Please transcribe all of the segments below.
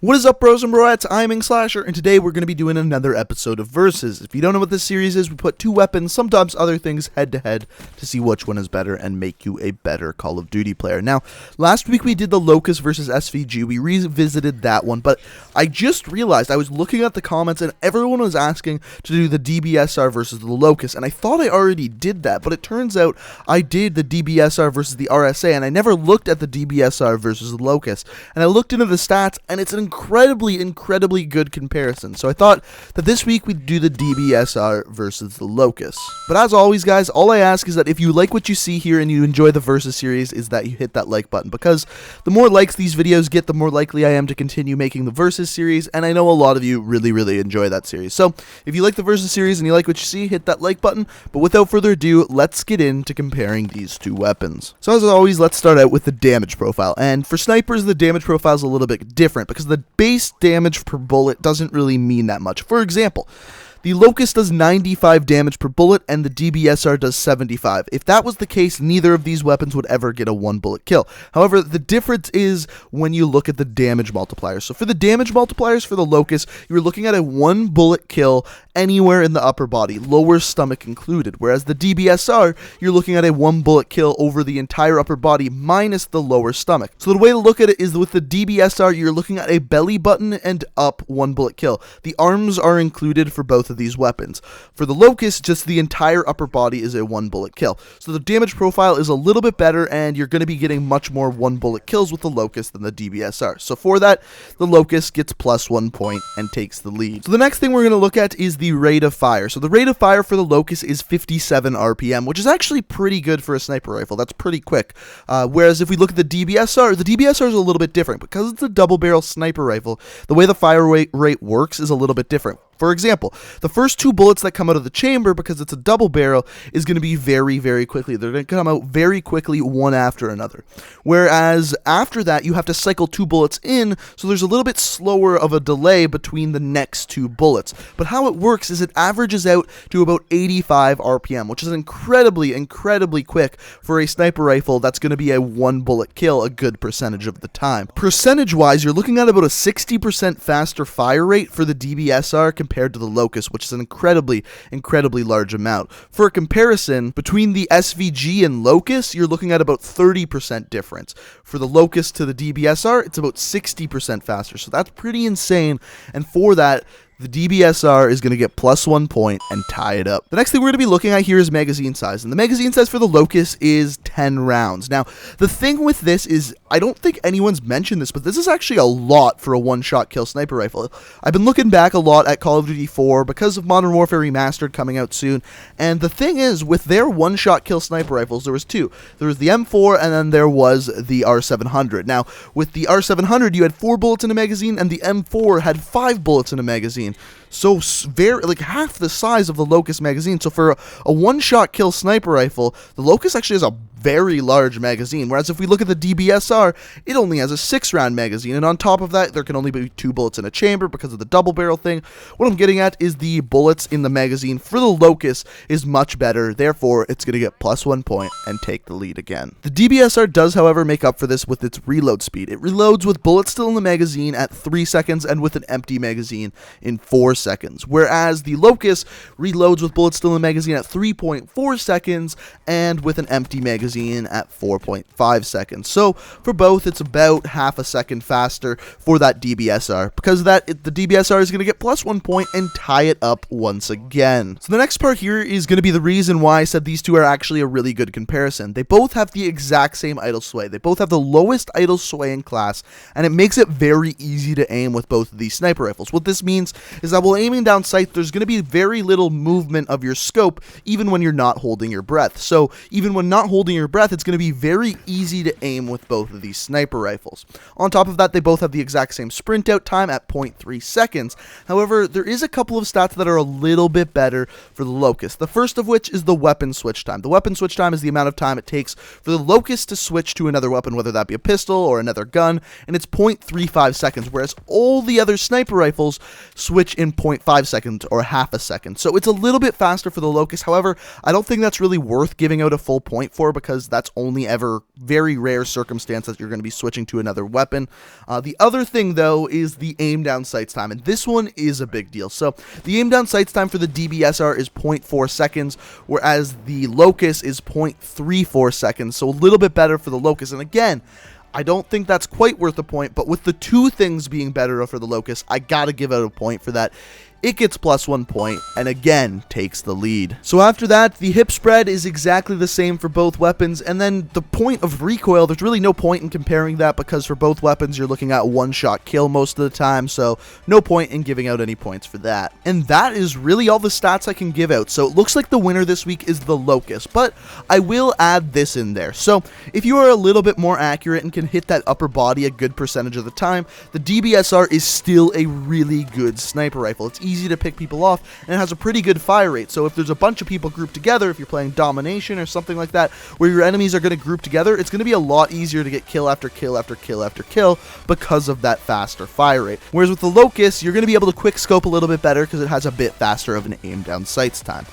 What is up, bros and broettes? I'm Inkslasher, and today we're going to be doing another episode of Versus. If you don't know what this series is, we put two weapons, sometimes other things, head-to-head to see which one is better and make you a better Call of Duty player. Now, last week we did the Locus versus SVG. We revisited that one, but I just realized I was looking at the comments and everyone was asking to do the DBSR versus the Locus, and I thought I already did that, but it turns out I did the DBSR versus the RSA, and I never looked at the DBSR versus the Locus. And I looked into the stats, and it's an incredibly good comparison. So I thought that this week we'd do the DBSR versus the Locus. But as always, guys, all I ask is that if you like what you see here and you enjoy the Versus series, is that you hit that like button, because the more likes these videos get, the more likely I am to continue making the Versus series, and I know a lot of you really enjoy that series. So if you like the Versus series and you like what you see, hit that like button. But without further ado, let's get into comparing these two weapons. So as always, let's start out with the damage profile. And for snipers, the damage profile is a little bit different because the base damage per bullet doesn't really mean that much. For example, the Locus does 95 damage per bullet, and the DBSR does 75. If that was the case, neither of these weapons would ever get a one-bullet kill. However, the difference is when you look at the damage multipliers. So for the damage multipliers for the Locus, you're looking at a one-bullet kill anywhere in the upper body, lower stomach included, whereas the DBSR, you're looking at a one-bullet kill over the entire upper body minus the lower stomach. So the way to look at it is with the DBSR, you're looking at a belly button and up one-bullet kill. The arms are included for both of these weapons. For the Locus, just the entire upper body is a one-bullet kill. So the damage profile is a little bit better, and you're going to be getting much more one-bullet kills with the Locus than the DBSR. So for that, the Locus gets +1 point and takes the lead. So the next thing we're going to look at is the rate of fire. So the rate of fire for the Locus is 57 RPM, which is actually pretty good for a sniper rifle. That's pretty quick. Whereas if we look at the DBSR is a little bit different. Because it's a double-barrel sniper rifle, the way the fire rate works is a little bit different. For example, the first two bullets that come out of the chamber, because it's a double barrel, is going to be very quickly. They're going to come out very quickly, one after another. Whereas after that, you have to cycle two bullets in, so there's a little bit slower of a delay between the next two bullets. But how it works is it averages out to about 85 RPM, which is incredibly quick for a sniper rifle that's going to be a one bullet kill a good percentage of the time. Percentage-wise, you're looking at about a 60% faster fire rate for the DBSR compared to the Locus, which is an incredibly large amount. For a comparison, between the SVG and Locus, you're looking at about 30% difference. For the Locus to the DBSR, it's about 60% faster, so that's pretty insane, and for that, the DBSR is going to get +1 point and tie it up. The next thing we're going to be looking at here is magazine size, and the magazine size for the Locus is 10 rounds. Now, the thing with this is, I don't think anyone's mentioned this, but this is actually a lot for a one-shot kill sniper rifle. I've been looking back a lot at Call of Duty 4 because of Modern Warfare Remastered coming out soon, and the thing is, with their one-shot kill sniper rifles, there was two. There was the M4, and then there was the R700. Now, with the R700, you had 4 bullets in a magazine, and the M4 had 5 bullets in a magazine. So very, like, half the size of the Locus magazine. So for a one-shot kill sniper rifle, the Locus actually has a very large magazine, whereas if we look at the DBSR, it only has a 6-round magazine, and on top of that, there can only be 2 bullets in a chamber because of the double barrel thing. What I'm getting at is the bullets in the magazine for the Locus is much better, therefore it's going to get +1 point and take the lead again. The DBSR does, however, make up for this with its reload speed. It reloads with bullets still in the magazine at 3 seconds and with an empty magazine in 4 seconds, whereas the Locus reloads with bullets still in the magazine at 3.4 seconds and with an empty magazine at 4.5 seconds. So for both, it's about half a second faster for that DBSR. Because of that, the DBSR is going to get +1 point and tie it up once again. So the next part here is going to be the reason why I said these two are actually a really good comparison. They both have the exact same idle sway. They both have the lowest idle sway in class, and it makes it very easy to aim with both of these sniper rifles. What this means is that while aiming down sight, there's going to be very little movement of your scope, even when you're not holding your breath. So even when not holding your breath, it's going to be very easy to aim with both of these sniper rifles. On top of that, they both have the exact same sprint out time at 0.3 seconds. However, there is a couple of stats that are a little bit better for the Locus. The first of which is the weapon switch time. The weapon switch time is the amount of time it takes for the Locus to switch to another weapon, whether that be a pistol or another gun, and it's 0.35 seconds, whereas all the other sniper rifles switch in 0.5 seconds or half a second. So it's a little bit faster for the Locus. However, I don't think that's really worth giving out a full point for, because that's only ever very rare circumstance that you're going to be switching to another weapon. The other thing, though, is the aim down sights time, and this one is a big deal. So the aim down sights time for the DBSR is 0.4 seconds, whereas the Locus is 0.34 seconds, so a little bit better for the Locus. And again, I don't think that's quite worth a point, but with the two things being better for the Locus, I gotta give out a point for that. It gets +1 point, and again, takes the lead. So after that, the hip spread is exactly the same for both weapons, and then the point of recoil, there's really no point in comparing that, because for both weapons, you're looking at one-shot kill most of the time, so no point in giving out any points for that. And that is really all the stats I can give out. So it looks like the winner this week is the Locus, but I will add this in there. So if you are a little bit more accurate and can hit that upper body a good percentage of the time, the DBSR is still a really good sniper rifle. It's easy to pick people off, and it has a pretty good fire rate. So if there's a bunch of people grouped together, if you're playing domination or something like that, where your enemies are going to group together, it's going to be a lot easier to get kill after kill after kill after kill because of that faster fire rate. Whereas with the Locus, you're going to be able to quick scope a little bit better because it has a bit faster of an aim down sights time.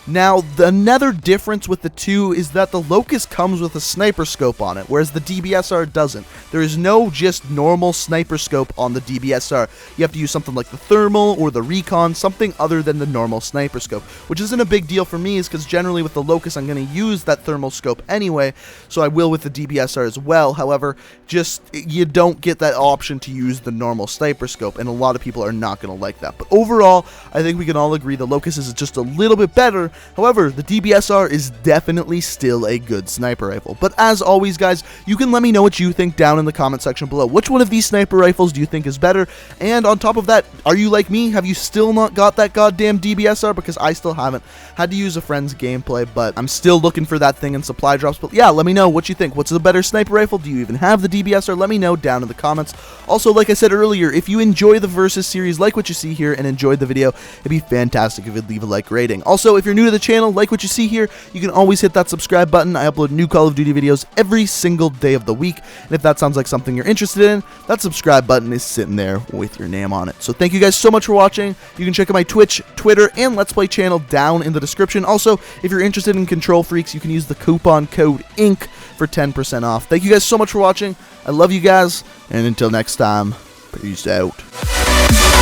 Now, another difference with the two is that the Locus comes with a sniper scope on it, whereas the DBSR doesn't. There is no just normal sniper scope on the DBSR. You have to use something like the thermal or the recon, something other than the normal sniper scope, which isn't a big deal for me, is because generally with the Locus I'm going to use that thermal scope anyway, so I will with the DBSR as well. However, just you don't get that option to use the normal sniper scope, and a lot of people are not going to like that. But overall, I think we can all agree the Locus is just a little bit better. However, the DBSR is definitely still a good sniper rifle. But as always, guys, you can let me know what you think down in the comment section below. Which one of these sniper rifles do you think is better? And on top of that, are you like me? Have you still not got that goddamn DBSR? Because I still haven't. Had to use a friend's gameplay, but I'm still looking for that thing in supply drops. But yeah, let me know what you think. What's the better sniper rifle? Do you even have the DBSR? Let me know down in the comments. Also, like I said earlier, if you enjoy the Versus series, like what you see here, and enjoyed the video, it'd be fantastic if you'd leave a like rating. Also, if you're new to the channel, like what you see here, you can always hit that subscribe button. I upload new Call of Duty videos every single day of the week, and if that sounds like something you're interested in, that subscribe button is sitting there with your name on it. So thank you guys so much for watching. You can check out my Twitch, Twitter, and Let's Play channel down in the description. Also, if you're interested in Control Freaks, you can use the coupon code INK for 10% off. Thank you guys so much for watching. I love you guys, and until next time, peace out.